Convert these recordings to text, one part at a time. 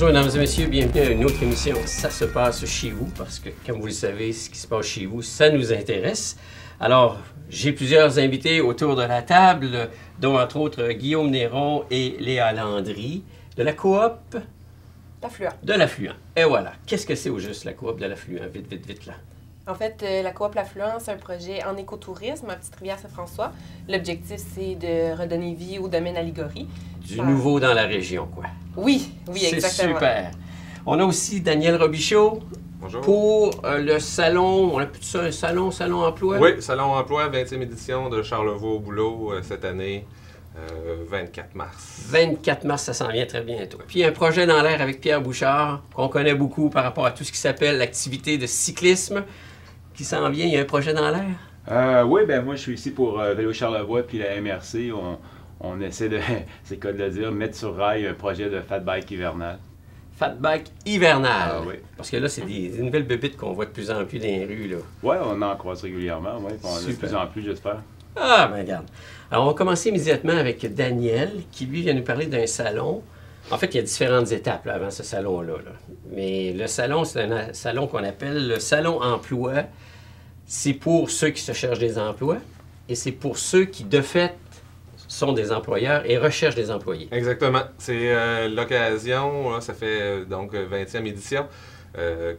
Bonjour mesdames et messieurs, bienvenue à une autre émission Ça se passe chez vous, parce que comme vous le savez, ce qui se passe chez vous, ça nous intéresse. Alors, j'ai plusieurs invités autour de la table, dont entre autres Guillaume Néron et Léa Landry, de la coop L'Affluent. de l'Affluent. Et voilà, qu'est-ce que c'est au juste la coop de l'Affluent? Vite, vite, vite là. En fait, la coop L'Affluent, c'est un projet en écotourisme à Petite-Rivière-Saint-François. L'objectif, c'est de redonner vie au domaine Allégorie. Du nouveau dans la région, quoi. Oui, exactement. C'est super. On a aussi Daniel Robichaud. Bonjour. Pour le salon, on appelle ça un salon emploi? Oui, Salon Emploi, 20e édition de Charlevoix au boulot cette année, 24 mars. 24 mars, ça s'en vient très bientôt. Puis un projet dans l'air avec Pierre Bouchard, qu'on connaît beaucoup par rapport à tout ce qui s'appelle l'activité de cyclisme, qui s'en vient. Il y a un projet dans l'air? Oui, ben moi je suis ici pour Vélo Charlevoix puis la MRC. On essaie de, c'est le cas de le dire, mettre sur rail un projet de fat bike hivernal. Fat bike hivernal. Ah, oui. Parce que là, c'est des nouvelles bébites qu'on voit de plus en plus dans les rues, là. Oui, on en croise régulièrement, oui. On en a de Super. plus en plus, j'espère. Ah, ben regarde. Alors, on va commencer immédiatement avec Daniel, qui lui vient nous parler d'un salon. En fait, il y a différentes étapes là, avant ce salon-là. Là. Mais le salon, c'est un salon qu'on appelle le Salon Emploi. C'est pour ceux qui se cherchent des emplois et c'est pour ceux qui, de fait, sont des employeurs et recherchent des employés. Exactement. C'est l'occasion, là, ça fait donc 20e édition,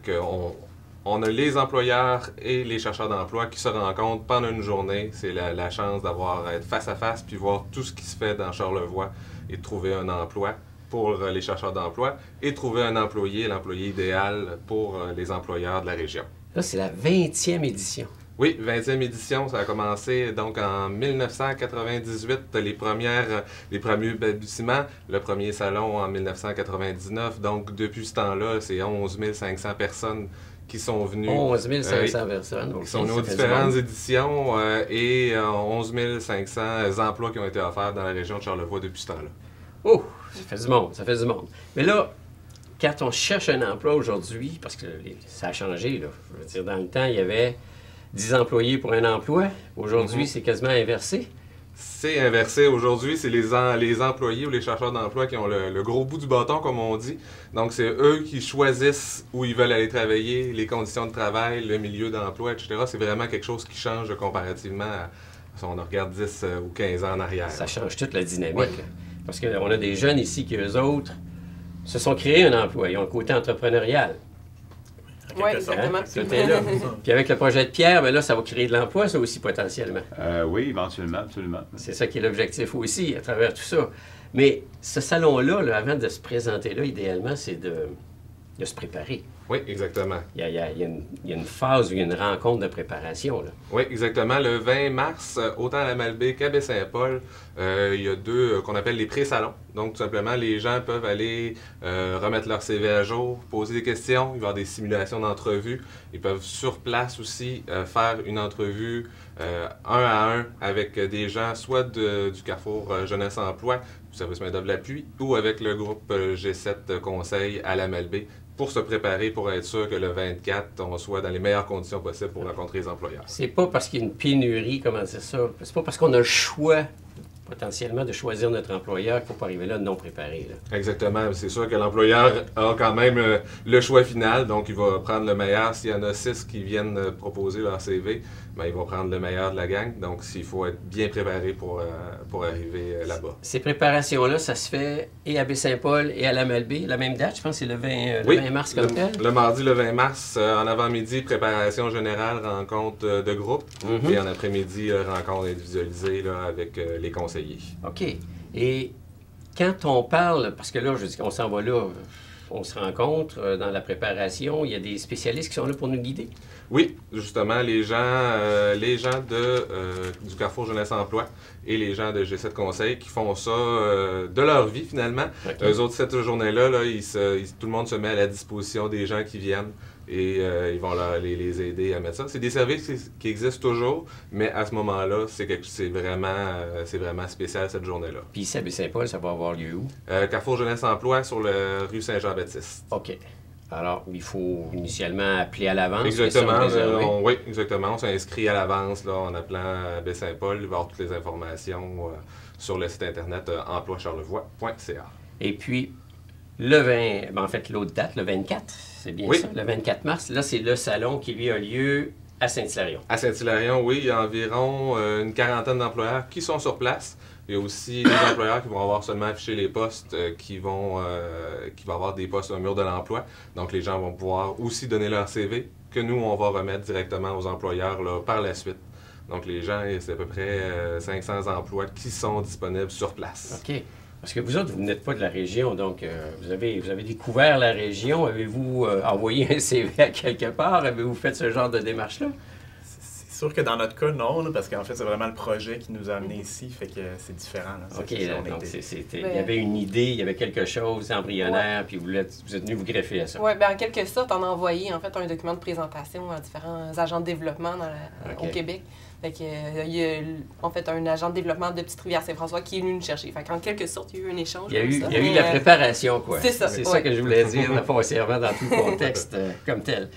qu'on a les employeurs et les chercheurs d'emploi qui se rencontrent pendant une journée. C'est la chance d'avoir être face à face puis voir tout ce qui se fait dans Charlevoix et de trouver un emploi pour les chercheurs d'emploi et trouver un employé, l'employé idéal pour les employeurs de la région. Là, c'est la 20e édition. Oui, 20e édition, ça a commencé donc en 1998, les premiers balbutiements, le premier salon en 1999. Donc depuis ce temps-là, c'est 11 500 personnes qui sont venues. 11 500 personnes. Qui sont venues aux différentes éditions et 11 500 emplois qui ont été offerts dans la région de Charlevoix depuis ce temps-là. Oh, ça fait du monde, ça fait du monde. Mais là, quand on cherche un emploi aujourd'hui, parce que ça a changé, là, je veux dire, dans le temps, il y avait 10 employés pour un emploi. Aujourd'hui, c'est quasiment inversé. C'est inversé. Aujourd'hui, c'est les employés ou les chercheurs d'emploi qui ont le gros bout du bâton, comme on dit. Donc, c'est eux qui choisissent où ils veulent aller travailler, les conditions de travail, le milieu d'emploi, etc. C'est vraiment quelque chose qui change comparativement à si on regarde 10 ou 15 ans en arrière. Ça change toute la dynamique. Oui. Là. Parce qu'on a des jeunes ici qui, eux autres, se sont créés un emploi. Ils ont le côté entrepreneurial. Oui, exactement. Tout est là. Puis avec le projet de Pierre, ben là, ça va créer de l'emploi, ça aussi, potentiellement. Oui, éventuellement, absolument. C'est ça qui est l'objectif aussi, à travers tout ça. Mais ce salon-là, là, avant de se présenter là, idéalement, c'est de se préparer. Oui, exactement. Il y a une phase où il y a une rencontre de préparation. Là. Oui, exactement. Le 20 mars, autant à la Malbaie qu'à Baie-Saint-Paul, il y a deux qu'on appelle les pré-salons. Donc, tout simplement, les gens peuvent aller remettre leur CV à jour, poser des questions, il va y avoir des simulations d'entrevues. Ils peuvent sur place aussi faire une entrevue un à un avec des gens, soit du Carrefour Jeunesse Emploi, du service main-d'œuvre de l'appui, ou avec le groupe G7 Conseil à la Malbaie, pour se préparer, pour être sûr que le 24, on soit dans les meilleures conditions possibles pour rencontrer les employeurs. C'est pas parce qu'il y a une pénurie, comment dire ça, c'est pas parce qu'on a le choix, potentiellement, de choisir notre employeur qu'il ne faut pas arriver là non préparé. Là. Exactement. C'est sûr que l'employeur a quand même le choix final, donc il va prendre le meilleur. S'il y en a 6 qui viennent proposer leur CV, bien, il va prendre le meilleur de la gang. Donc, il faut être bien préparé pour arriver là-bas. Ces préparations-là, ça se fait et à Baie-Saint-Paul et à la Malbaie, la même date, je pense que c'est le 20 mars comme tel. Le mardi, le 20 mars, en avant-midi, préparation générale, rencontre de groupe. Et en après-midi, rencontre individualisée là, avec les conseillers. OK. Et quand on parle, parce que là, je dis qu'on s'en va là, on se rencontre dans la préparation, il y a des spécialistes qui sont là pour nous guider. Oui, justement, les gens du Carrefour Jeunesse Emploi et les gens de G7 Conseil qui font ça de leur vie, finalement. Okay. Eux autres, cette journée-là, là, tout le monde se met à la disposition des gens qui viennent et ils vont les aider à mettre ça. C'est des services qui existent toujours, mais à ce moment-là, c'est vraiment spécial cette journée-là. Puis ici à Baie-Saint-Paul, ça va avoir lieu où? Carrefour Jeunesse Emploi sur la rue Saint-Jean-Baptiste. OK. Alors, il faut initialement appeler à l'avance. Exactement. Oui, exactement. On s'inscrit à l'avance là, en appelant à Baie-Saint-Paul. Il va y avoir toutes les informations sur le site internet emploicharlevoix.ca. Et puis, Le 20, ben, en fait, l'autre date, le 24, c'est bien Oui. ça, le 24 mars. Là, c'est le salon qui, lui, a lieu à Saint-Hilarion. À Saint-Hilarion, oui, il y a environ une quarantaine d'employeurs qui sont sur place. Il y a aussi des employeurs qui vont avoir seulement affiché les postes, qui vont avoir des postes au mur de l'emploi. Donc, les gens vont pouvoir aussi donner leur CV, que nous, on va remettre directement aux employeurs là, par la suite. Donc, les gens, c'est à peu près 500 emplois qui sont disponibles sur place. OK. Parce que vous autres, vous n'êtes pas de la région, donc vous avez découvert la région. Avez-vous envoyé un CV à quelque part? Avez-vous fait ce genre de démarche-là? C'est sûr que dans notre cas, non, là, parce qu'en fait, c'est vraiment le projet qui nous a amenés ici, fait que c'est différent. Là. OK, donc il y Ben- avait une idée, il y avait quelque chose embryonnaire, puis vous êtes venu vous greffer à ça. Oui, ben en quelque sorte, on a envoyé en fait un document de présentation à différents agents de développement OK. au Québec. Fait que, il y a en fait un agent de développement de Petite-Rivière-Saint-François qui est venu nous chercher. Fait qu'en quelque sorte, il y a eu un échange. Il y a comme eu, ça. il y a eu Mais, la préparation, quoi. c'est ça, C'est ouais. ça que je voulais dire, là, foncièrement, dans tout le contexte comme tel.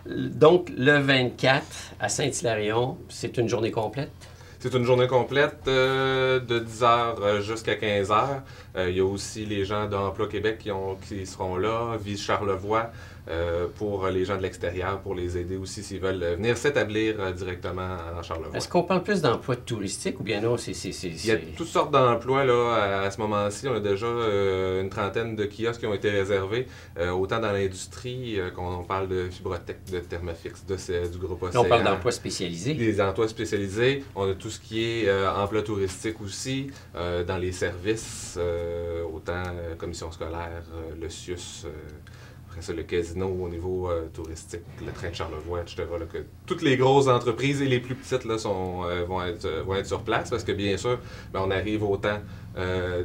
Donc, le 24, à Saint-Hilarion, c'est une journée complète? C'est une journée complète de 10h jusqu'à 15h. Il y a aussi les gens d'Emploi Québec qui seront là, Vise Charlevoix, pour les gens de l'extérieur, pour les aider aussi s'ils veulent venir s'établir directement à Charlevoix. Est-ce qu'on parle plus d'emploi touristique ou bien non? Il y a toutes sortes d'emplois là, à ce moment-ci. On a déjà une trentaine de kiosques qui ont été réservés, autant dans l'industrie qu'on parle de Fibrotech, de Thermafix, du groupe Océan. Là, on parle d'emplois spécialisés. Des emplois spécialisés. On a tout ce qui est emploi touristique aussi, dans les services, autant commission scolaire, le CIUS, après ça, le casino au niveau touristique, le train de Charlevoix, etc. Là, que toutes les grosses entreprises et les plus petites là, vont être sur place parce que, bien sûr, ben, on arrive au temps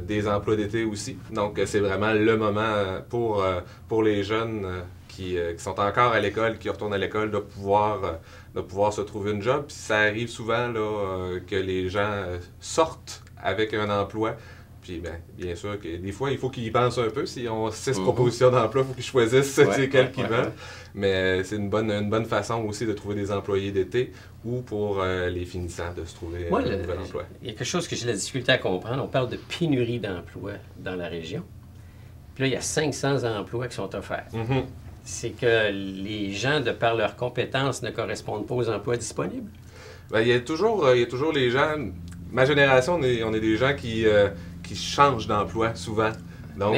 des emplois d'été aussi. Donc, c'est vraiment le moment pour les jeunes qui sont encore à l'école, qui retournent à l'école, de pouvoir se trouver une job. Puis ça arrive souvent là, que les gens sortent avec un emploi. Puis bien sûr que des fois, il faut qu'ils y pensent un peu. Si on a 6 propositions d'emploi, il faut qu'ils choisissent lesquelles qu'ils veulent. Mais c'est une bonne façon aussi de trouver des employés d'été ou pour les finissants de se trouver un nouvel emploi. Il y a quelque chose que j'ai de la difficulté à comprendre. On parle de pénurie d'emplois dans la région. Puis là, il y a 500 emplois qui sont offerts. Mm-hmm. C'est que les gens, de par leurs compétences, ne correspondent pas aux emplois disponibles? Bien, il y a toujours les gens... Ma génération, on est des gens qui changent d'emploi souvent. Donc,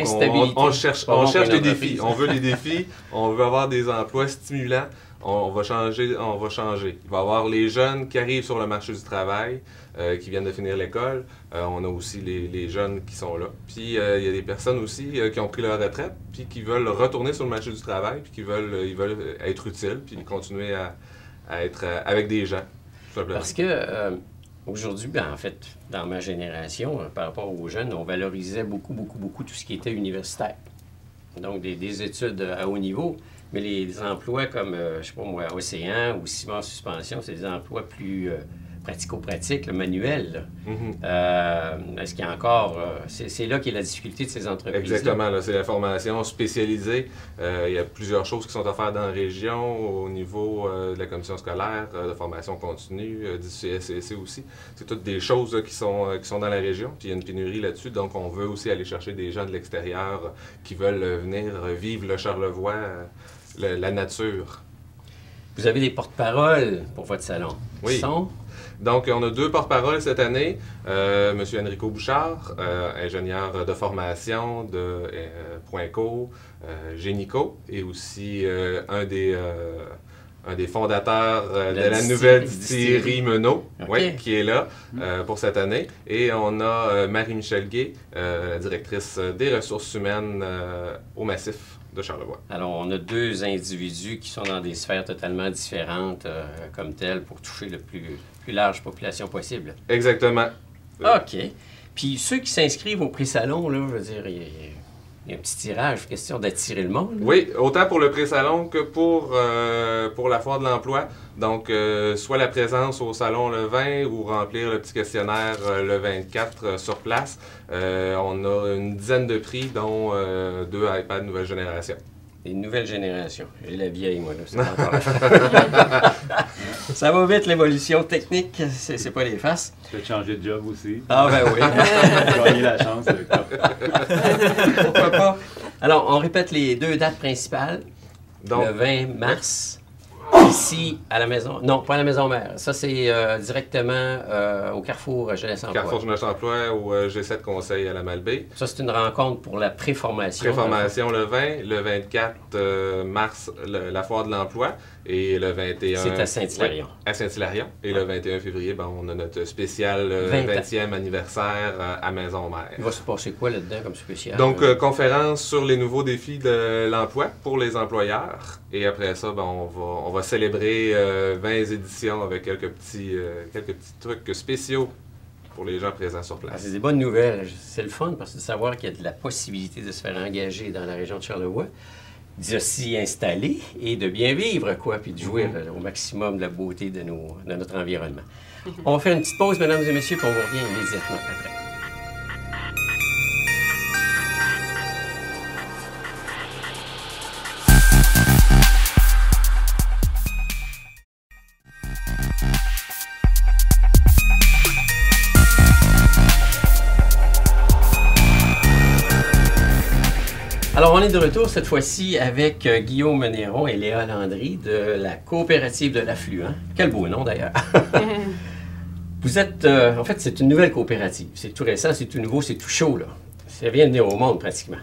on cherche des défis. On veut des défis. On veut avoir des emplois stimulants. On va changer. Il va y avoir les jeunes qui arrivent sur le marché du travail, qui viennent de finir l'école. On a aussi les jeunes qui sont là. Puis, il y a des personnes aussi qui ont pris leur retraite, puis qui veulent retourner sur le marché du travail, puis ils veulent être utiles, puis continuer à être avec des gens, tout simplement. Parce que... aujourd'hui, en fait, dans ma génération, par rapport aux jeunes, on valorisait beaucoup tout ce qui était universitaire. Donc, des études à haut niveau. Mais les emplois comme, je sais pas moi, Océan ou Ciment Suspension, c'est des emplois plus pratico-pratiques, manuels. Là. Mm-hmm. Est-ce qu'il y a encore... c'est là qu'est la difficulté de ces entreprises. Exactement, là, c'est la formation spécialisée. Il y a plusieurs choses qui sont offertes dans la région au niveau de la commission scolaire, de formation continue, du CSCC aussi. C'est toutes des choses qui sont dans la région, puis il y a une pénurie là-dessus. Donc, on veut aussi aller chercher des gens de l'extérieur qui veulent venir vivre le Charlevoix, la nature. Vous avez des porte-paroles pour votre salon. Oui. Qui sont? Donc, on a 2 porte-paroles cette année. M. Enrico Bouchard, ingénieur de formation de Poinco, Génico, et aussi un des fondateurs de la nouvelle distillerie Menot, Okay. qui est là pour cette année. Et on a Marie-Michel Gay, la directrice des ressources humaines au Massif de Charlevoix. Alors, on a 2 individus qui sont dans des sphères totalement différentes comme telles pour toucher la plus large population possible. Exactement. OK. Puis ceux qui s'inscrivent au pré-salon, là, je veux dire, il y a un petit tirage, question d'attirer le monde. Là. Oui, autant pour le pré-salon que pour la foire de l'emploi. Donc, soit la présence au salon le 20 ou remplir le petit questionnaire le 24 sur place. On a une dizaine de prix, dont 2 iPads nouvelle génération. Les nouvelles générations. J'ai la vieille, moi, là. C'est pas encore... Ça va vite, l'évolution technique. C'est pas les faces. Tu peux te changer de job aussi. Ah, ben oui. Gagner la chance. Pourquoi pas? Alors, on répète les 2 dates principales. Donc, Le 20 mars, ici, à la maison... Non, pas à la maison mère. Ça, c'est directement au Carrefour Jeunesse Emploi. Carrefour Jeunesse Emploi ou G7 Conseil à la Malbaie. Ça, c'est une rencontre pour la préformation. Préformation le 20, le 24 mars, la foire de l'emploi, et le 21... C'est à Saint-Hilarion. Oui, à Saint-Hilarion. Et le 21 février, ben, on a notre spécial 20e anniversaire à Maison-Mère. Il va se passer quoi là-dedans comme spécial? Donc, conférence sur les nouveaux défis de l'emploi pour les employeurs. Et après ça, ben, on va célébrer 20 éditions avec quelques petits trucs spéciaux pour les gens présents sur place. C'est des bonnes nouvelles. C'est le fun parce que de savoir qu'il y a de la possibilité de se faire engager dans la région de Charlevoix, de s'y installer et de bien vivre, quoi, puis de jouir au maximum de la beauté de notre environnement. On va faire une petite pause, mesdames et messieurs, puis on vous revient immédiatement après. Alors, on est de retour cette fois-ci avec Guillaume Néron et Léa Landry de la coopérative de l'Affluent. Quel beau nom d'ailleurs! Vous êtes, en fait, c'est une nouvelle coopérative. C'est tout récent, c'est tout nouveau, c'est tout chaud, là. Ça vient de venir au monde pratiquement.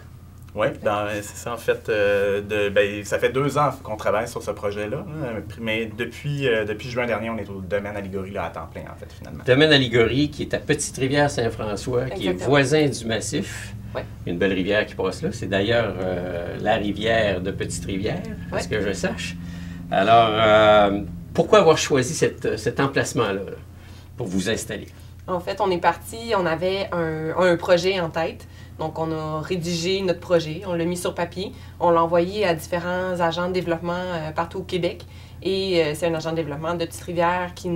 Oui, c'est ça en fait. Ça fait 2 ans qu'on travaille sur ce projet-là. Mais depuis juin dernier, on est au domaine Aligorie là, à temps plein, en fait, finalement. Domaine Aligorie, qui est à Petite-Rivière-Saint-François, qui est voisin du massif. Ouais. Il y a une belle rivière qui passe là. C'est d'ailleurs la rivière de Petite-Rivière, à ce que je sache. Alors, pourquoi avoir choisi cet emplacement-là là, pour vous installer? En fait, on est parti, on avait un projet en tête. Donc, on a rédigé notre projet, on l'a mis sur papier, on l'a envoyé à différents agents de développement partout au Québec. Et c'est un agent de développement de Petite-Rivière qui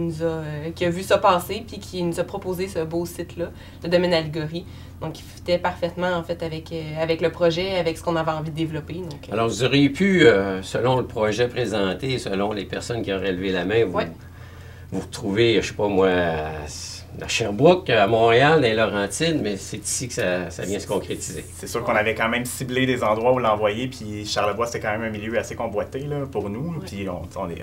a vu ça passer puis qui nous a proposé ce beau site-là, le domaine Aligorie. Donc, il fitait parfaitement, en fait, avec le projet, avec ce qu'on avait envie de développer. Donc, alors, vous auriez pu, selon le projet présenté, selon les personnes qui auraient levé la main, vous retrouver, je ne sais pas moi, à Sherbrooke, à Montréal, dans les Laurentides, mais c'est ici que ça vient se concrétiser. C'est sûr qu'on avait quand même ciblé des endroits où l'envoyer, puis Charlevoix, c'était quand même un milieu assez convoité là, pour nous. Puis on est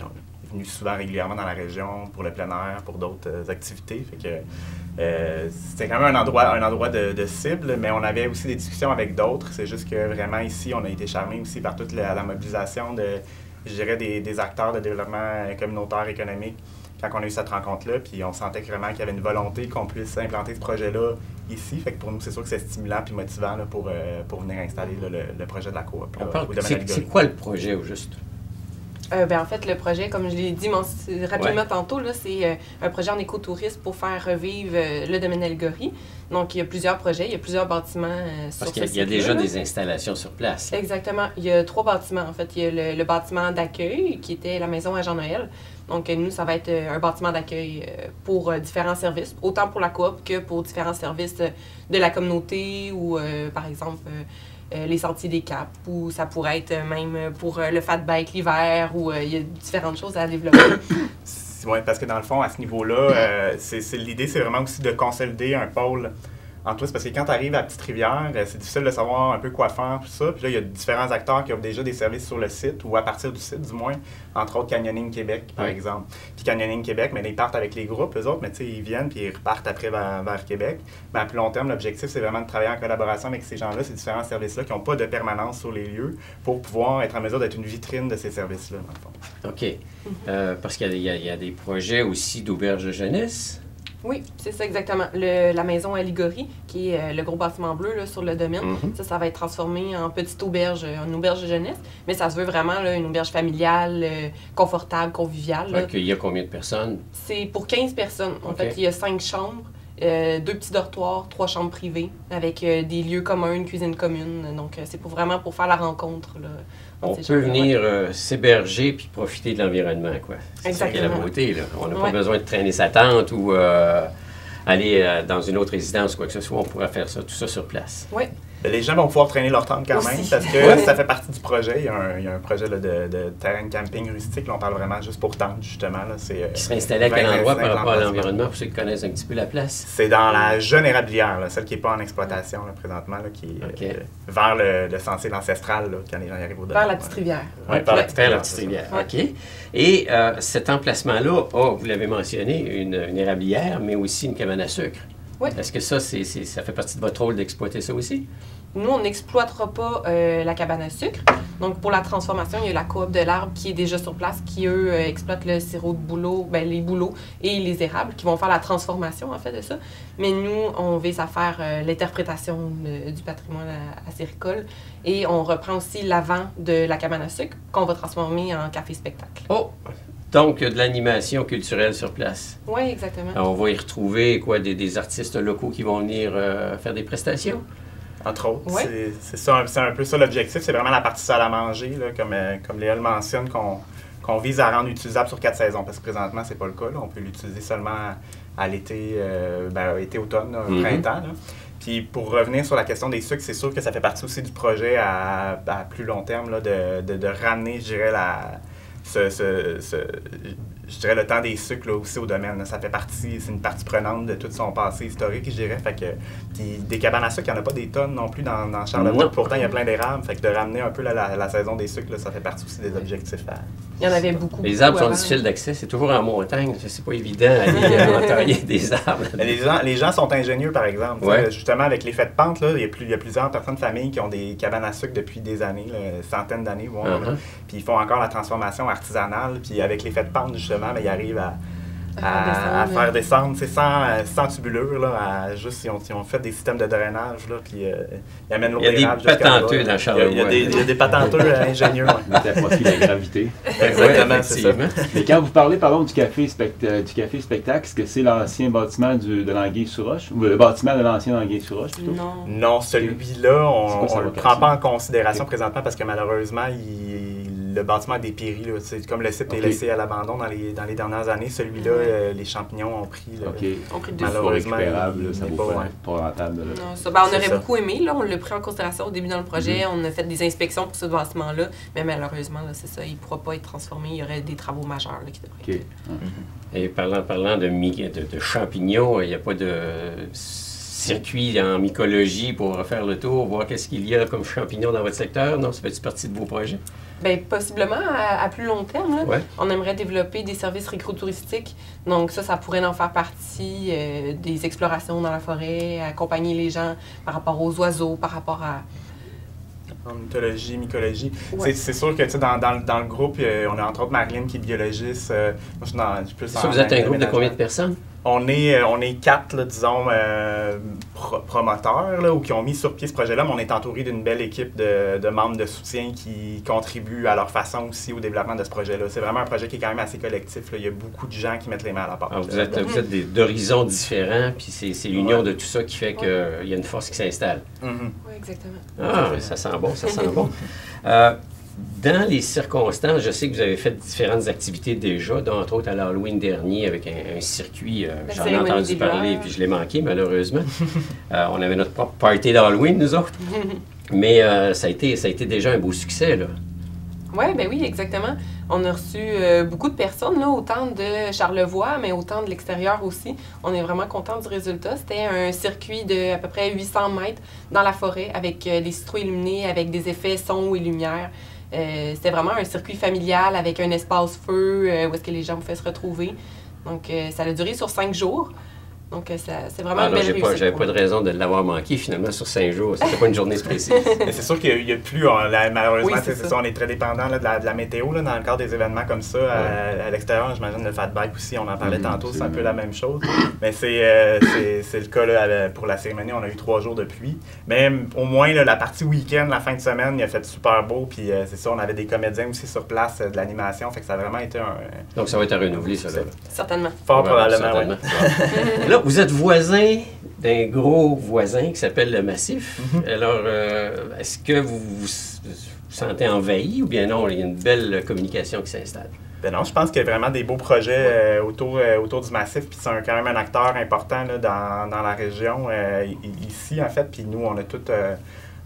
venu souvent régulièrement dans la région pour le plein air, pour d'autres activités. Fait que c'était quand même un endroit de cible, mais on avait aussi des discussions avec d'autres. C'est juste que vraiment ici, on a été charmés aussi par toute la mobilisation je dirais, des acteurs de développement communautaire économique. Quand on a eu cette rencontre-là, puis on sentait vraiment qu'il y avait une volonté qu'on puisse implanter ce projet-là ici. Fait que pour nous, c'est sûr que c'est stimulant puis motivant là, pour venir installer là, le projet de la coop. C'est quoi le projet, au juste? En fait, le projet, comme je l'ai dit rapidement tantôt, là, c'est un projet en écotourisme pour faire revivre le domaine Aligorie. Donc, il y a plusieurs projets, il y a plusieurs bâtiments sur ce site-là. Parce qu'il y a déjà des installations sur place. Exactement. Il y a 3 bâtiments, en fait. Il y a le bâtiment d'accueil, qui était la maison à Jean-Noël. Donc, nous, ça va être un bâtiment d'accueil pour différents services, autant pour la coop que pour différents services de la communauté ou, par exemple, les sentiers des Caps, ou ça pourrait être même pour le fat bike l'hiver, où il y a différentes choses à développer. Oui, parce que dans le fond, à ce niveau-là, l'idée, c'est vraiment aussi de consolider un pôle en tourisme. Parce que quand tu arrives à Petite-Rivière, c'est difficile de savoir un peu quoi faire, tout ça. Puis là, il y a différents acteurs qui offrent déjà des services sur le site, ou à partir du site, du moins. Entre autres, Canyoning Québec, par exemple. Puis Canyoning Québec, mais ils partent avec les groupes, eux autres, mais tu sais, ils viennent, puis ils repartent après vers Québec. Mais à plus long terme, l'objectif, c'est vraiment de travailler en collaboration avec ces gens-là, ces différents services-là, qui n'ont pas de permanence sur les lieux, pour pouvoir être en mesure d'être une vitrine de ces services-là, dans le fond. OK. Parce qu'il y a des projets aussi d'auberge de jeunesse. Oui, c'est ça exactement. La maison Aligorie, qui est le gros bâtiment bleu là, sur le domaine, ça va être transformé en petite auberge, en auberge de jeunesse. Mais ça se veut vraiment là, une auberge familiale, confortable, conviviale. Là. Il y a combien de personnes? C'est pour 15 personnes. En fait, il y a 5 chambres, 2 petits dortoirs, 3 chambres privées, avec des lieux communs, une cuisine commune. Donc, c'est vraiment pour faire la rencontre. Là. On peut venir s'héberger puis profiter de l'environnement, quoi. C'est ça qui est la beauté, là. On n'a pas besoin de traîner sa tente ou aller dans une autre résidence ou quoi que ce soit. On pourra faire ça, tout ça sur place. Oui. Les gens vont pouvoir traîner leur tente quand même Aussi. parce que ça fait partie du projet. Il y a un projet là, de terrain de camping rustique. Là, on parle vraiment juste pour tente, justement. Là, Qui serait installé à quel 20, endroit 25 par rapport à l'emplacement. l'environnement, pour ceux qui connaissent un petit peu la place? C'est dans la jeune érablière, là, celle qui n'est pas en exploitation là, présentement, là, qui est OK. vers le sentier l'ancestral là, quand les gens y arrivent au Vers la petite rivière. Ouais, vers la Vers petite la rivière, petite c'est ça. rivière. Ouais. OK. Et cet emplacement-là a, vous l'avez mentionné, une érablière, mais aussi une cabane à sucre. Oui. Est-ce que ça, ça fait partie de votre rôle d'exploiter ça aussi? Nous, on n'exploitera pas la cabane à sucre. Donc, pour la transformation, il y a la coop de l'arbre qui est déjà sur place, qui, eux, exploitent le sirop de bouleau, les bouleaux et les érables, qui vont faire la transformation, en fait, de ça. Mais nous, on vise à faire l'interprétation du patrimoine acéricole. Et on reprend aussi l'avant de la cabane à sucre, qu'on va transformer en café-spectacle. Oh! Donc, il y a de l'animation culturelle sur place. Oui, exactement. Alors, on va y retrouver quoi, des artistes locaux qui vont venir faire des prestations? Entre autres, Ouais. c'est un peu ça l'objectif. C'est vraiment la partie salle à manger, là, comme Léa le mentionne, qu'on vise à rendre utilisable sur 4 saisons. Parce que présentement, c'est pas le cas. Là. On peut l'utiliser seulement à l'été, été-automne, Mhm. printemps. Là. Puis pour revenir sur la question des sucres, c'est sûr que ça fait partie aussi du projet à plus long terme là, de ramener, je dirais, je dirais le temps des sucres là, aussi au domaine. Là. Ça fait partie, c'est une partie prenante de tout son passé historique, je dirais. Fait que, puis des cabanes à sucre, il n'y en a pas des tonnes non plus dans Charlevoix. Non. Pourtant, il y a plein d'érables. Fait que de ramener un peu la saison des sucres, là, ça fait partie aussi des objectifs. Il y en avait beaucoup. Les arbres sont avant. difficiles d'accès, c'est toujours en montagne. C'est pas évident d'aller entailler des arbres. Mais les gens sont ingénieux, par exemple. Ouais. Justement, avec l'effet de pente, là, il y a plusieurs personnes de famille qui ont des cabanes à sucre depuis des années, là, centaines d'années, voire, là. Uh-huh. Puis ils font encore la transformation artisanale. Puis avec l'effet de pente, justement, mais ils arrivent à faire descendre, c'est sans tubulure, là, juste, ils ont fait des systèmes de drainage, là, puis ils amènent l'eau Il y a des d'érable jusqu'en patenteux bas, dans là. Charlevoix. Il y a des patenteux ingénieux. Ouais. Mettre à profit la gravité. Exactement, Ouais, c'est ça. effectivement. Mais quand vous parlez, pardon, du café spectacle, est-ce que c'est l'ancien bâtiment de l'Anguille-sur-Roche? Ou le bâtiment de l'ancien Anguille-sur-Roche, plutôt? Non. Non, celui-là, C'est quoi on sa ne le vocation? prend pas en considération Ok. présentement parce que malheureusement, le bâtiment a dépéri. Là. C'est comme le site est Ok. laissé à l'abandon dans les dernières années. Celui-là, les champignons ont pris. Là. OK. On pris le C'est dessus. pas Malheureusement, récupérable, là, ça il vaut n'est pas, pas, pas rentable. Là. Non, ça. Ben, on C'est aurait ça. beaucoup aimé, là, on l'a pris en considération au début dans le projet, on a fait des inspections pour ce bâtiment-là, mais malheureusement, là, c'est ça, il ne pourra pas être transformé, il y aurait des travaux majeurs là, qui devraient OK. Et parlant de champignons, il n'y a pas de circuit en mycologie pour faire le tour, voir qu'est-ce qu'il y a comme champignons dans votre secteur? Non, ça fait partie de vos projets? Bien, possiblement à plus long terme, là, Ouais. on aimerait développer des services récro-touristiques. Donc ça pourrait en faire partie, des explorations dans la forêt, accompagner les gens par rapport aux oiseaux, par rapport à... En mythologie, mycologie. Ouais. C'est sûr que tu sais, dans le groupe, on a entre autres Marilyn qui est biologiste. Moi, je suis plus C'est ça, vous êtes un groupe de combien de personnes? On est 4, là, disons, promoteurs là, ou qui ont mis sur pied ce projet-là, mais on est entouré d'une belle équipe de membres de soutien qui contribuent à leur façon aussi au développement de ce projet-là. C'est vraiment un projet qui est quand même assez collectif. Là. Il y a beaucoup de gens qui mettent les mains à la pâte. Alors, vous êtes d'horizons différents, puis c'est l'union de tout ça qui fait qu'il y a une force qui s'installe. Mhm. Oui, exactement. Ah, ça sent bon, ça sent bon. Dans les circonstances, je sais que vous avez fait différentes activités déjà, dont entre autres à l'Halloween dernier avec un circuit, La j'en ai cérémonie entendu des parler, Lueurs. puis je l'ai manqué malheureusement. On avait notre propre party d'Halloween, nous autres. Mais ça a été déjà un beau succès, là. Ouais, ben oui, exactement. On a reçu beaucoup de personnes, là, autant de Charlevoix, mais autant de l'extérieur aussi. On est vraiment contents du résultat. C'était un circuit de à peu près 800 mètres dans la forêt avec des citrons illuminés, avec des effets son et lumière. C'était vraiment un circuit familial avec un espace feu où est-ce que les gens pouvaient se retrouver. Donc, ça a duré sur 5 jours. Donc, c'est vraiment une belle réussite. J'avais pour pas de nous. raison de l'avoir manqué finalement sur 5 jours. C'était pas une journée précise. Mais c'est sûr qu'il y a plus, malheureusement, Oui, c'est c'est ça, on est très dépendant là, de la météo là, dans le cadre des événements comme ça. À l'extérieur, j'imagine le fat bike aussi, on en parlait tantôt, c'est un peu la même chose. Mais c'est le cas là, pour la cérémonie, on a eu 3 jours de pluie. Mais au moins, là, la partie week-end, la fin de semaine, il a fait super beau. Puis c'est ça, on avait des comédiens aussi sur place, de l'animation. Fait que ça a vraiment été un... Donc ça va être à renouveler, ça. Là. Certainement. Fort Ouais, probablement, certainement. oui. Ouais. Là, vous êtes voisin d'un gros voisin qui s'appelle le Massif. Alors, est-ce que vous vous sentez envahi ou bien non, il y a une belle communication qui s'installe? Ben non, je pense qu'il y a vraiment des beaux projets autour du Massif, puis c'est quand même un acteur important là, dans la région ici, en fait. Puis nous, on a tout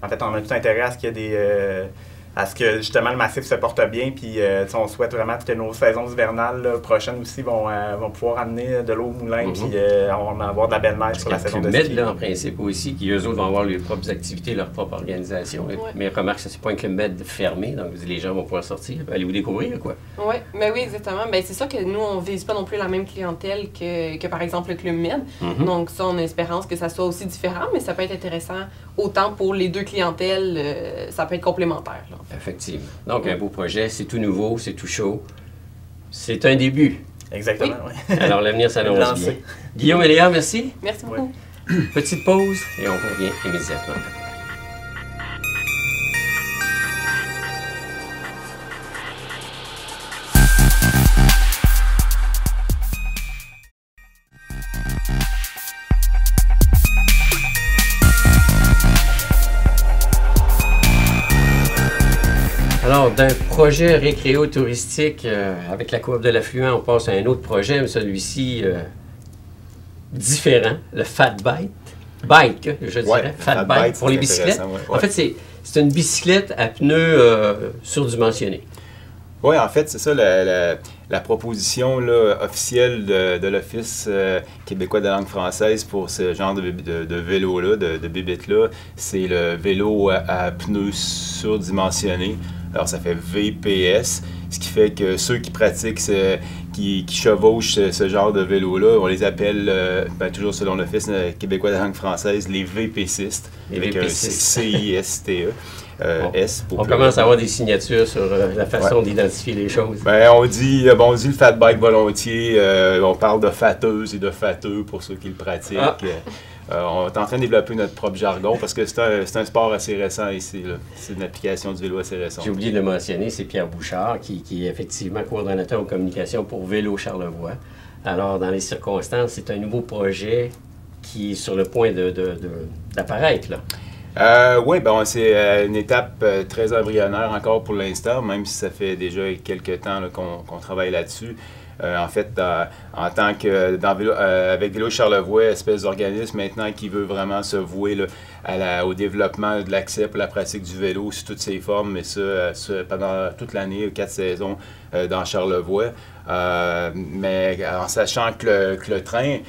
En fait, on a tout intérêt à ce qu'il y ait à ce que justement le massif se porte bien. Puis on souhaite vraiment que nos saisons hivernales là, prochaines aussi vont pouvoir amener de l'eau au moulin. Puis on va avoir de la belle neige sur la saison de ski. Là, en principe aussi, qui eux autres vont avoir leurs propres activités, leur propre organisation. Ouais. Mais remarque, ça c'est pas un Club Med fermé, donc les gens vont pouvoir sortir, aller vous découvrir, quoi. Oui, mais oui, exactement. Ben, c'est sûr que nous, on ne vise pas non plus la même clientèle que par exemple le Club Med. Donc ça, on a espérance que ça soit aussi différent, mais ça peut être intéressant autant pour les deux clientèles, ça peut être complémentaire. Là. Effectivement. Donc, un beau projet, c'est tout nouveau, c'est tout chaud. C'est un début. Exactement, oui. Alors, l'avenir s'annonce bien. Guillaume et Léa, merci. Merci beaucoup. Petite pause et on revient immédiatement. Alors, d'un projet récréo-touristique avec la courbe de l'affluent, on passe à un autre projet, mais celui-ci différent, le Fat Bike, je dirais, Fat Bike pour les bicyclettes. Ouais. En fait, c'est une bicyclette à pneus surdimensionnés. Oui, en fait, c'est ça la proposition là, officielle de l'Office québécois de la langue française pour ce genre de vélo-là, de bébête-là. C'est le vélo à pneus surdimensionnés. Alors, ça fait VPS, ce qui fait que ceux qui pratiquent, qui chevauchent ce genre de vélo-là, on les appelle, toujours selon l'Office québécois de la langue française, les VPCistes, avec un C-I-S-T-E. On commence à avoir des signatures sur la façon d'identifier les choses. Ben, on dit le fat bike volontiers, on parle de fatteuse et de fatteux pour ceux qui le pratiquent. On est en train de développer notre propre jargon parce que c'est un sport assez récent ici. C'est une application du vélo assez récente. J'ai oublié de le mentionner, c'est Pierre Bouchard qui est effectivement coordonnateur aux communications pour Vélo Charlevoix. Alors, dans les circonstances, c'est un nouveau projet qui est sur le point d'apparaître, là. Oui, c'est une étape très embryonnaire encore pour l'instant, même si ça fait déjà quelques temps qu'on travaille là-dessus. En fait, en tant que avec Vélo Charlevoix, espèce d'organisme maintenant qui veut vraiment se vouer là, au développement de l'accès pour la pratique du vélo sous toutes ses formes, mais ça pendant toute l'année, 4 saisons dans Charlevoix. Mais en sachant que le train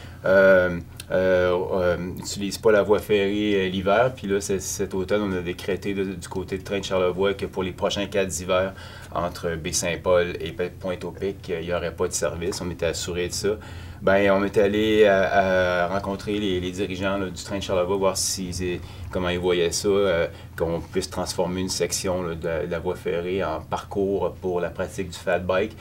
n'utilise pas la voie ferrée l'hiver. Puis là, cet automne, on a décrété du côté de Train de Charlevoix que pour les prochains 4 hivers, entre Baie-Saint-Paul et Pointe-au-Pic, il n'y aurait pas de service. On était assuré de ça. Bien, on est allé à rencontrer les dirigeants là, du Train de Charlevoix, voir comment ils voyaient ça, qu'on puisse transformer une section là, de la voie ferrée en parcours pour la pratique du fat bike.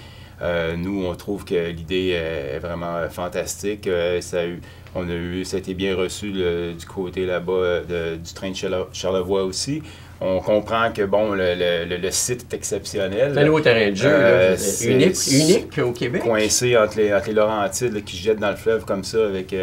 Nous, on trouve que l'idée est vraiment fantastique. Ça a été bien reçu du côté là-bas du Train de Charlevoix aussi. On comprend que le site est exceptionnel. C'est un nouveau terrain de jeu, unique au Québec. Coincé entre les Laurentides là, qui se jettent dans le fleuve comme ça avec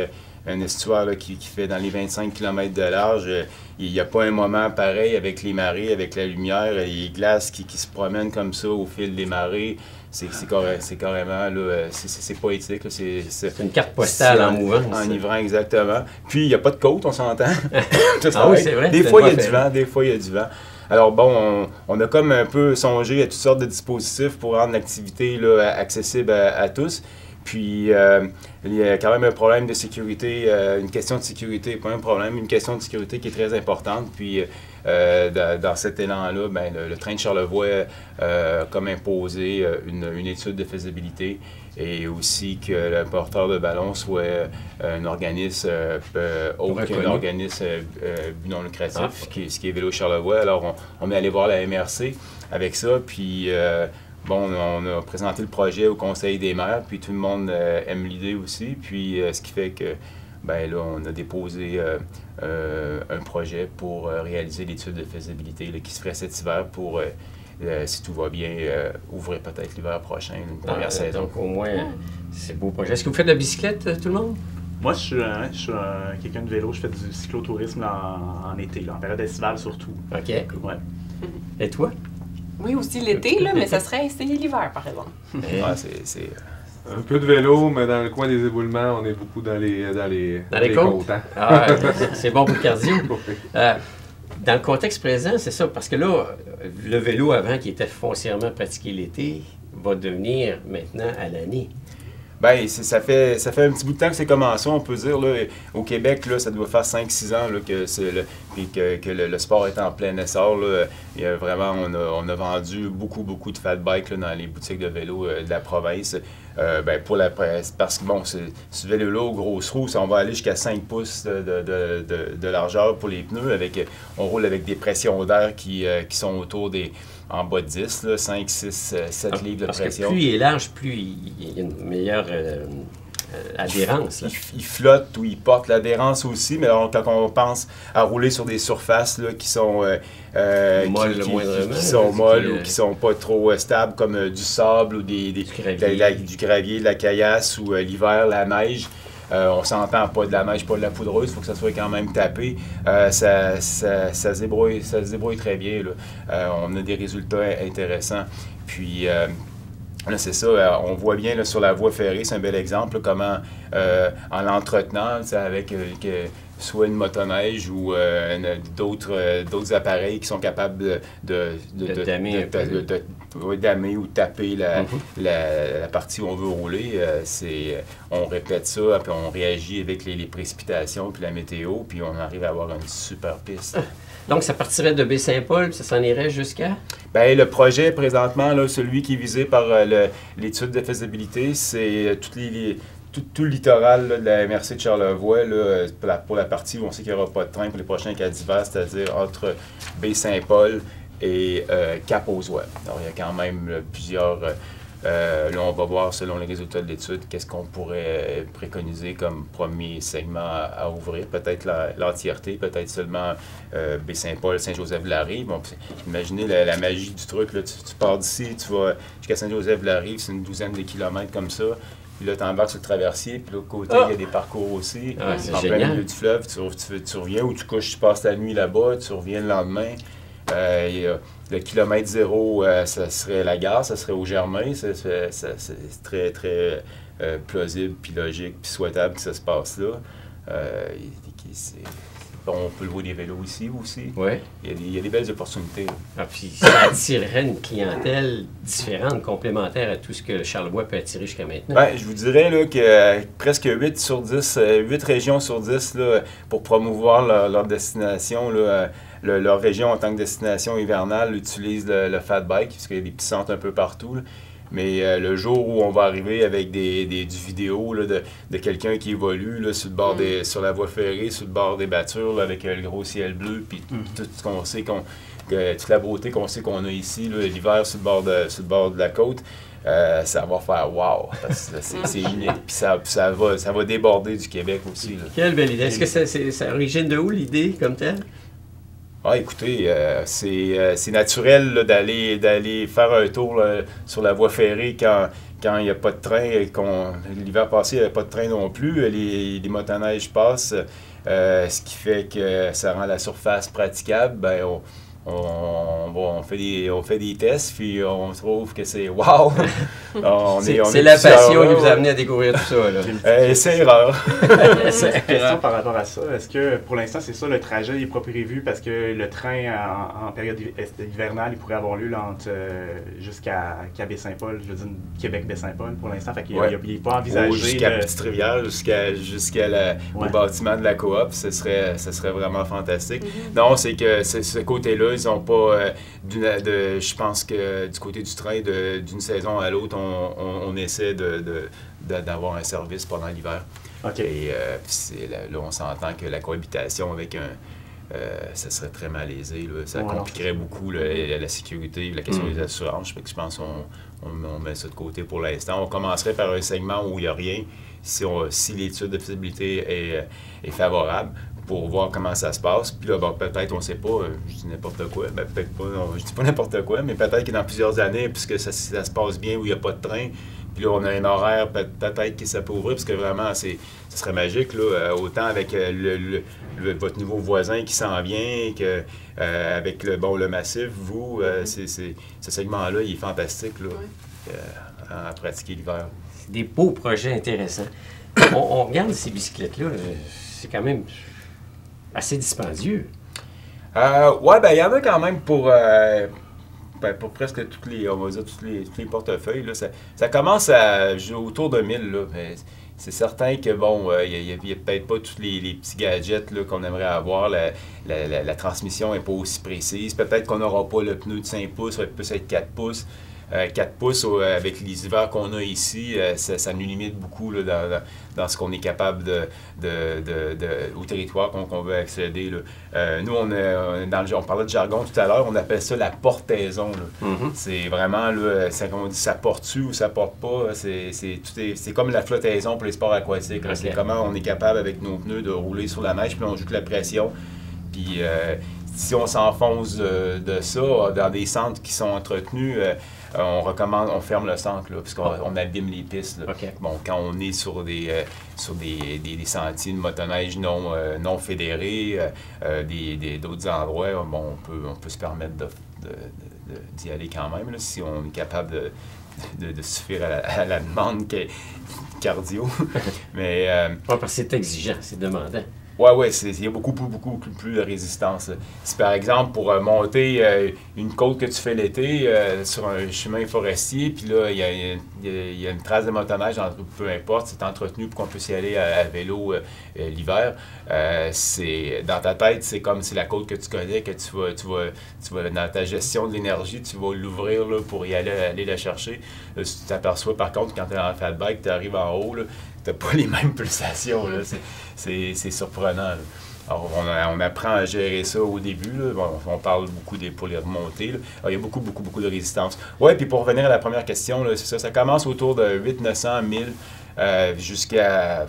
un estuaire là, qui fait dans les 25 km de large. Il n'y a pas un moment pareil avec les marées, avec la lumière, les glaces qui se promènent comme ça au fil des marées. C'est carrément, là, c'est poétique. C'est une carte postale en mouvement. Enivrant, exactement. Puis, il n'y a pas de côte, on s'entend. Ah oui, c'est vrai. Des fois, il y a du vent, des fois, il y a du vent. Alors bon, on a comme un peu songé à toutes sortes de dispositifs pour rendre l'activité là, accessible à tous. Puis, il y a quand même un problème de sécurité, une question de sécurité, pas un problème, une question de sécurité qui est très importante. Puis, dans cet élan-là, ben, le Train de Charlevoix a comme imposé une étude de faisabilité et aussi que le porteur de ballon soit un organisme autre qu'un organisme but non lucratif, ce qui est Vélo Charlevoix. Alors, on est allé voir la MRC avec ça, puis... on a présenté le projet au Conseil des maires, puis tout le monde aime l'idée aussi. Puis ce qui fait que, ben là, on a déposé un projet pour réaliser l'étude de faisabilité là, qui se ferait cet hiver pour, si tout va bien, ouvrir peut-être l'hiver prochain, une première saison. Donc au moins, c'est un beau projet. Est-ce que vous faites de la bicyclette, tout le monde? Moi, je suis quelqu'un de vélo. Je fais du cyclotourisme en été, là, en période estivale surtout. OK. Ouais. Et toi? Oui, aussi l'été, là, mais ça serait essayer l'hiver, par exemple. C'est un peu de vélo, mais dans le coin des éboulements, on est beaucoup dans les côtes. côtes, hein? Ah, c'est bon pour le cardio. dans le contexte présent, c'est ça, parce que là, le vélo avant qui était foncièrement pratiqué l'été va devenir maintenant à l'année. Bien, ça fait un petit bout de temps que c'est commencé, on peut dire. Là, au Québec, là, ça doit faire 5-6 ans là, que le sport est en plein essor. Là. Il y a vraiment, on a vendu beaucoup de fat bikes là, dans les boutiques de vélo de la province. Parce que, bon, ce vélo-là, grosse roue, on va aller jusqu'à 5 pouces de largeur pour les pneus. On roule avec des pressions d'air qui sont autour des... en bas de 10, là, 5, 6, 7 livres de parce pression. Que plus il est large, plus il y a une meilleure adhérence. Là. Il flotte ou il porte l'adhérence aussi, mais alors, quand on pense à rouler sur des surfaces là, qui sont molles, qui sont molles ou qui sont pas trop stables, comme du sable ou du gravier, de la caillasse ou l'hiver, la neige. On s'entend pas de la neige, pas de la poudreuse, il faut que ça soit quand même tapé. Ça se débrouille très bien. Là. On a des résultats intéressants. Puis là, c'est ça, on voit bien là, sur la voie ferrée, c'est un bel exemple, là, comment en l'entretenant, avec soit une motoneige ou d'autres appareils qui sont capables de damer ou taper la partie où on veut rouler. On répète ça, puis on réagit avec les précipitations, puis la météo, puis on arrive à avoir une super piste. Donc, ça partirait de Baie-Saint-Paul, ça s'en irait jusqu'à? Bien, le projet, présentement, là, celui qui est visé par l'étude de faisabilité, c'est tout le littoral là, de la MRC de Charlevoix, là, pour la partie où on sait qu'il n'y aura pas de train pour les prochains cas d'hiver, c'est-à-dire entre Baie-Saint-Paul et Cap-aux-Oies. Alors, il y a quand même plusieurs... là, on va voir, selon les résultats de l'étude, qu'est-ce qu'on pourrait préconiser comme premier segment à ouvrir. Peut-être l'entièreté, peut-être seulement Baie-Saint-Paul, Saint-Joseph-de-la-Rive. Bon, imaginez la magie du truc. Là. Tu pars d'ici, tu vas jusqu'à Saint-Joseph-de-la-Rive, c'est une douzaine de kilomètres comme ça. Puis là, tu embarques sur le traversier, puis de l'autre côté, il y a des parcours aussi. C'est en génial. plein milieu du fleuve, tu reviens ou tu couches, tu passes ta nuit là-bas, tu reviens le lendemain. Le kilomètre zéro, ça serait la gare, ça serait au Germain. C'est très, très plausible, puis logique, puis souhaitable que ça se passe là. On peut louer des vélos ici aussi. Ouais. Il y a des belles opportunités. Puis ça attirerait une clientèle différente, complémentaire à tout ce que Charlevoix peut attirer jusqu'à maintenant. Bien, je vous dirais là, que presque 8 régions sur 10 là, pour promouvoir leur destination, là, leur région en tant que destination hivernale utilisent le fat bike, parce qu'il y a des petits centres un peu partout. Là. Mais le jour où on va arriver avec du vidéo là, de quelqu'un qui évolue là, sur le bord sur la voie ferrée, sur le bord des battures, là, avec le gros ciel bleu, puis tout ce qu'on sait, toute la beauté qu'on sait qu'on a ici, là, l'hiver sur le bord de la côte, ça va faire wow! C'est unique. Puis ça va déborder du Québec aussi. Là. Quelle belle idée! Est-ce que ça origine de où l'idée comme telle? Ah, écoutez, c'est naturel là, d'aller faire un tour là, sur la voie ferrée quand il n'y a pas de train. L'hiver passé, il n'y avait pas de train non plus. Les motoneiges passent, ce qui fait que ça rend la surface praticable. Ben, on fait des tests, puis on trouve que c'est wow! C'est la passion qui vous a amené à découvrir tout ça. Là. C'est erreur. Une question par rapport à ça. Est-ce que pour l'instant, c'est ça, le trajet n'est pas prévu parce que le train en période hivernale, il pourrait avoir lieu là, jusqu'à Baie-Saint-Paul, je veux dire Québec-Baie-Saint-Paul pour l'instant. Fait qu'il n'est pas envisagé. Jusqu'à Petite-Rivière, jusqu'à au bâtiment de la coop, ce serait vraiment fantastique. Non, c'est que ce côté-là, ils n'ont pas, je pense que du côté du train, d'une saison à l'autre, on essaie d'avoir un service pendant l'hiver. Okay. Et là, on s'entend que la cohabitation avec ça serait très malaisé. Là. Ça compliquerait beaucoup la sécurité, la question des assurances. Je pense qu'on met ça de côté pour l'instant. On commencerait par un segment où il n'y a rien, si l'étude de faisabilité est favorable, pour voir comment ça se passe. Puis là, peut-être, on ne sait pas, je dis n'importe quoi, peut-être pas, non, je dis pas n'importe quoi, mais peut-être que dans plusieurs années, puisque ça se passe bien, où il n'y a pas de train, puis là, on a un horaire, peut-être que ça peut ouvrir, parce que vraiment, ça serait magique, là, autant avec votre nouveau voisin qui s'en vient, avec le massif, vous, ce segment-là, il est fantastique, là, à pratiquer l'hiver. C'est des beaux projets intéressants. On regarde ces bicyclettes-là, c'est quand même assez dispendieux. Ouais, ben il y en a quand même pour presque tous les, on va dire, tous les portefeuilles. Là. Ça commence autour de 1000. Là, mais c'est certain que, bon, il n'y a peut-être pas tous les petits gadgets là, qu'on aimerait avoir. La transmission n'est pas aussi précise. Peut-être qu'on n'aura pas le pneu de 5 pouces, ça va plus être 4 pouces. 4 pouces avec les hivers qu'on a ici, ça nous limite beaucoup là, dans ce qu'on est capable au territoire qu'on veut accéder. Là. Nous, on parlait de jargon tout à l'heure, on appelle ça la portaison. C'est vraiment, là, on dit ça porte-tu ou ça porte pas. C'est comme la flottaison pour les sports aquatiques. Okay. C'est comment on est capable avec nos pneus de rouler sur la neige, puis on joue que la pression. Puis si on s'enfonce de ça dans des centres qui sont entretenus, on ferme le centre, là, puisqu'on abîme les pistes. Là. Okay. Bon, quand on est sur des sentiers de motoneige non fédérés, d'autres endroits, bon, on peut se permettre d'y aller quand même, là, si on est capable de suffire à la demande cardio. Mais, parce que c'est exigeant, c'est demandant. Oui, il y a beaucoup plus de résistance. Si par exemple, pour monter une côte que tu fais l'été sur un chemin forestier, puis là, il y a une trace de motoneige, peu importe, c'est entretenu pour qu'on puisse y aller à vélo l'hiver. Dans ta tête, c'est comme si la côte que tu connais, que tu vas dans ta gestion de l'énergie, tu vas l'ouvrir là, pour y aller la chercher. Là, si tu t'aperçois, par contre, quand tu es en fat bike, tu arrives en haut, tu n'as pas les mêmes pulsations. Là. C'est surprenant. Là. Alors, on apprend à gérer ça au début. Là. Bon, on parle beaucoup pour les remontées. Là. Alors, il y a beaucoup de résistance. Oui, puis pour revenir à la première question, là, c'est ça. Ça commence autour de 800, 900, 1000 jusqu'à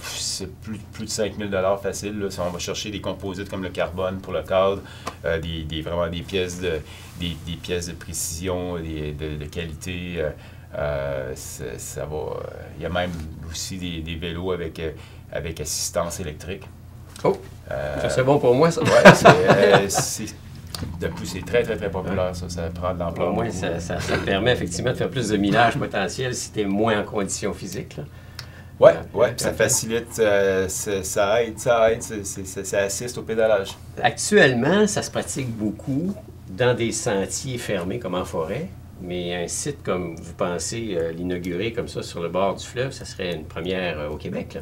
plus de 5000 $ facile. Là. Si on va chercher des composites comme le carbone pour le cadre, vraiment des pièces de précision, de qualité. Ça va. Il y a même aussi des vélos avec assistance électrique. Oh! C'est bon pour moi, ça. Ouais, c'est très, très, très populaire, ça. Ça prend de l'ampleur. Au moins, ça permet effectivement de faire plus de millage potentiel si tu es moins en condition physique. Oui, ça facilite, ça aide, ça assiste au pédalage. Actuellement, ça se pratique beaucoup dans des sentiers fermés comme en forêt. Mais un site comme vous pensez l'inaugurer comme ça sur le bord du fleuve, ça serait une première au Québec.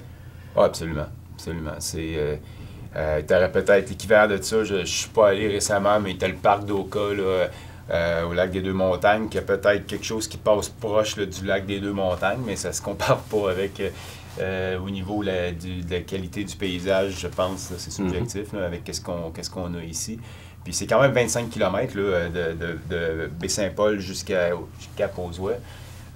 Oui, absolument. Tu aurais peut-être l'équivalent de ça. Je ne suis pas allé récemment, mais tu as le parc d'Oka au lac des Deux-Montagnes, qui a peut-être quelque chose qui passe proche là, du lac des Deux-Montagnes, mais ça ne se compare pas avec au niveau de la qualité du paysage, je pense. C'est subjectif, là, avec qu'est-ce qu'on a ici. Puis c'est quand même 25 km là, de Baie-Saint-Paul jusqu'à Cap-aux-Oies.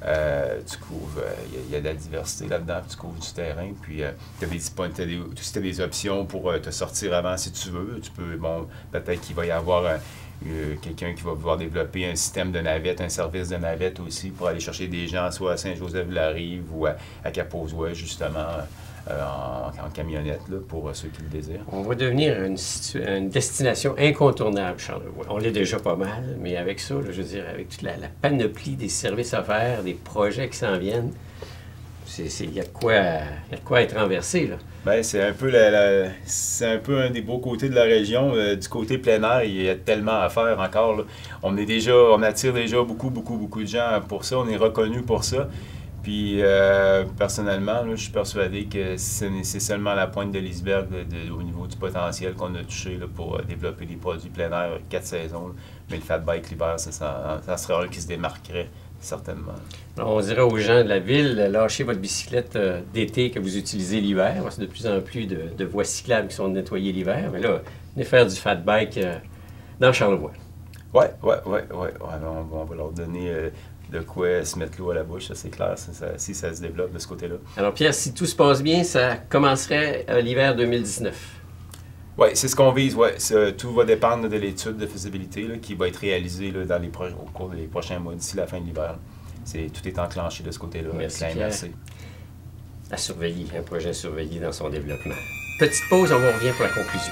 Tu couvres, il y a de la diversité là-dedans, tu couvres du terrain, puis tu as des options pour te sortir avant si tu veux. Tu peux, bon, peut-être qu'il va y avoir quelqu'un qui va pouvoir développer un système de navette, un service de navette aussi pour aller chercher des gens soit à Saint-Joseph-de-la-Rive ou à Cap-aux-Oies, justement. En camionnette, là, pour ceux qui le désirent. On va devenir une destination incontournable, Charlevoix. On l'est déjà pas mal, mais avec ça, là, je veux dire, avec toute la panoplie des services à faire, des projets qui s'en viennent, il y a de quoi être renversé, là. Bien, c'est un peu un des beaux côtés de la région. Du côté plein air, il y a tellement à faire encore. Là. On attire déjà beaucoup de gens pour ça. On est reconnu pour ça. Puis, personnellement, là, je suis persuadé que c'est seulement la pointe de l'iceberg au niveau du potentiel qu'on a touché là, pour développer des produits plein air 4 saisons. Là. Mais le fat bike l'hiver, ça serait un qui se démarquerait, certainement. On dirait aux gens de la ville, lâchez votre bicyclette d'été que vous utilisez l'hiver. C'est de plus en plus de voies cyclables qui sont nettoyées l'hiver. Mais là, venez faire du fat bike dans Charlevoix. Oui. On va leur donner... de quoi se mettre l'eau à la bouche, ça c'est clair, si ça se développe de ce côté-là. Alors Pierre, si tout se passe bien, ça commencerait l'hiver 2019. Oui, c'est ce qu'on vise, oui. Tout va dépendre de l'étude de faisabilité là, qui va être réalisée là, au cours des prochains mois, d'ici la fin de l'hiver. Tout est enclenché de ce côté-là. Merci Pierre. À surveiller, un projet à surveiller dans son développement. Petite pause, on revient pour la conclusion.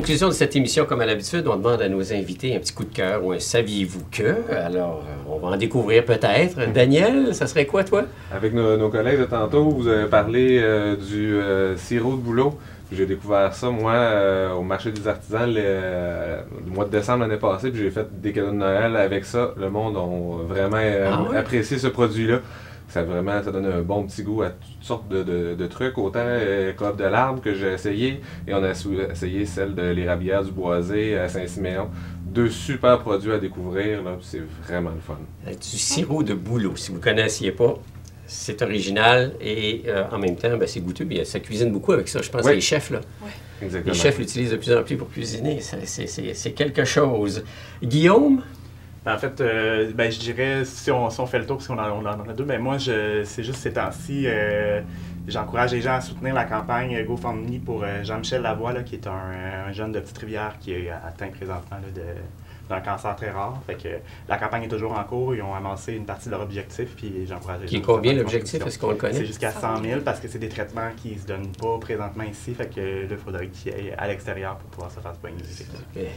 conclusion de cette émission, comme à l'habitude, on demande à nos invités un petit coup de cœur ou un saviez-vous que. Alors, on va en découvrir peut-être. Daniel, ça serait quoi, toi? Avec nos collègues de tantôt, vous avez parlé du sirop de bouleau. J'ai découvert ça, moi, au marché des artisans le mois de décembre l'année passée, puis j'ai fait des cadeaux de Noël avec ça. Le monde a vraiment apprécié ce produit-là. Ça donne un bon petit goût à toutes sortes de trucs, autant coop de l'arbre que j'ai essayé, et on a essayé celle de l'érablière du Boisé à Saint-Siméon. 2 super produits à découvrir, là, c'est vraiment le fun. Du sirop de bouleau, si vous ne connaissiez pas. C'est original et en même temps, ben, c'est goûteux. Bien, ça cuisine beaucoup avec ça. Je pense que les chefs, là, Exactement. les chefs l'utilisent de plus en plus pour cuisiner. C'est quelque chose. Guillaume? En fait, je dirais, si on fait le tour, parce qu'on en a deux, ben moi, c'est juste ces temps-ci, j'encourage les gens à soutenir la campagne GoFundMe pour Jean-Michel Lavoie, là, qui est un jeune de Petite-Rivière qui est atteint présentement là, d'un cancer très rare. Fait que la campagne est toujours en cours. Ils ont amassé une partie de leur objectif, puis j'encourage les gens. Qui est combien l'objectif? Est-ce qu'on le connaît? C'est jusqu'à 100 000 parce que c'est des traitements qui ne se donnent pas présentement ici. Fait que là, il faudrait qu'ils aillent à l'extérieur pour pouvoir se faire soigner. Okay.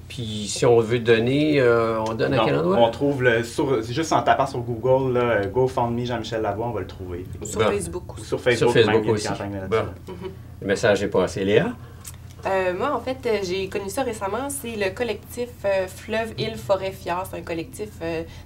Puis si on veut donner, on donne à quel endroit? On trouve c'est juste en tapant sur Google, là, GoFundMe Jean-Michel Lavoie, on va le trouver. Sur Facebook. Sur Facebook, Facebook même, aussi. Bon. Le message est passé. Léa? Moi, en fait, j'ai connu ça récemment. C'est le collectif Fleuve Île Forêt Fier. C'est un collectif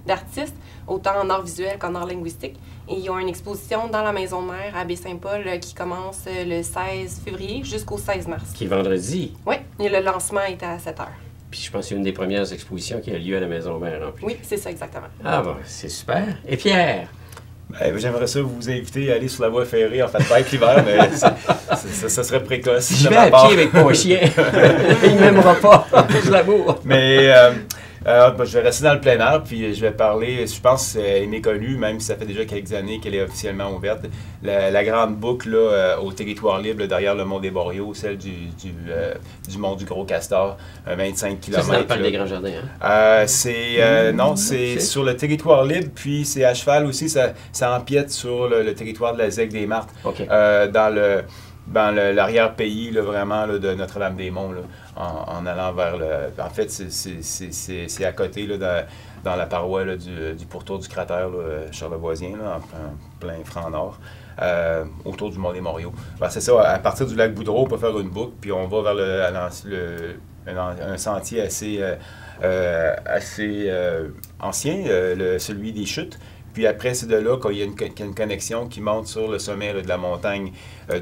d'artistes, autant en art visuel qu'en art linguistique. Et ils ont une exposition dans la Maison Mère à Baie-Saint-Paul qui commence le 16 février jusqu'au 16 mars. Qui est vendredi. Oui, et le lancement est à 7 h. Puis je pense que c'est une des premières expositions qui a lieu à la Maison Mère en plus. Oui, c'est ça, exactement. Ah bon, c'est super. Et Pierre? Ben, j'aimerais ça vous inviter à aller sur la voie ferrée en fait bike l'hiver, mais ça serait précoce. Je vais à pied avec mon chien. Il ne m'aimera pas. Je l'amour. Mais je vais rester dans le plein air, puis je vais parler, je pense qu'elle est méconnue, même si ça fait déjà quelques années qu'elle est officiellement ouverte. La grande boucle là, au territoire libre, là, derrière le mont des Boréaux, celle du mont du Gros Castor, 25 km. Ça, c'est dans le parc des Grands Jardins, hein? Non, c'est sur le territoire libre, puis c'est à cheval aussi, ça empiète sur le territoire de la ZEC des Martres, Okay. dans l'arrière-pays, là, vraiment, là, de Notre-Dame-des-Monts, là, en allant vers le... En fait, c'est à côté, là, dans la paroi là, du pourtour du cratère là, Charlevoisien, là, en plein franc nord, autour du Mont des Moriaux. Ben, c'est ça, à partir du lac Boudreau, on peut faire une boucle, puis on va vers un sentier assez ancien, celui des Chutes. Puis après, c'est de là qu'il y a une connexion qui monte sur le sommet là, de la montagne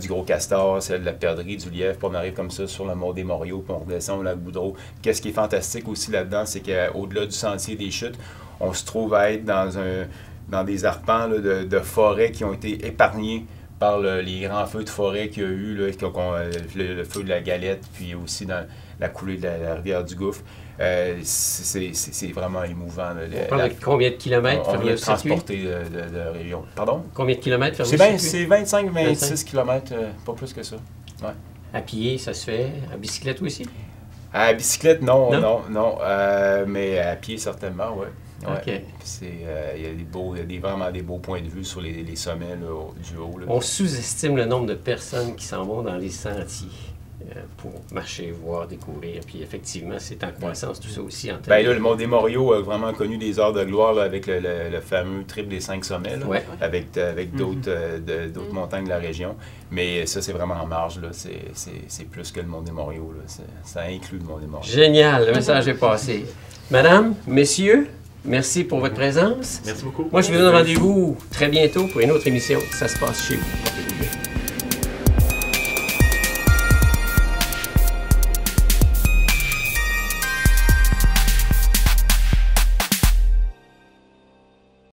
du Gros Castor, celle de la Perdrix, du Lièvre, puis on arrive comme ça sur le mont des Moriaux, puis on redescend au lac Boudreau. Qu'est-ce qui est fantastique aussi là-dedans, c'est qu'au-delà du sentier des Chutes, on se trouve à être dans des arpents là, de forêts qui ont été épargnés par les grands feux de forêt qu'il y a eu, là, le feu de la Galette, puis aussi dans la coulée de la rivière du Gouffre. C'est vraiment émouvant. Là, on parle de combien de kilomètres? On va transporter de région. Pardon? Combien de kilomètres? C'est 25-26 km, pas plus que ça. Ouais. À pied, ça se fait. À bicyclette aussi? À bicyclette, non. Mais à pied, certainement, oui. Ouais. OK. Il y a vraiment des beaux points de vue sur les sommets là, du haut. Là. On sous-estime le nombre de personnes qui s'en vont dans les sentiers pour marcher, voir, découvrir. Puis effectivement, c'est en croissance tout ça aussi. En là, le Mont des Moriaux a vraiment connu des heures de gloire là, avec le fameux triple des 5 sommets, là, avec d'autres montagnes de la région. Mais ça, c'est vraiment en marge. Là. C'est plus que le Mont des Moriaux. Là. Ça inclut le Mont des Moriaux. Génial, le message est passé. Madame, messieurs, merci pour votre présence. Merci beaucoup. Moi, je vous donne rendez-vous très bientôt pour une autre émission. Ça se passe chez vous.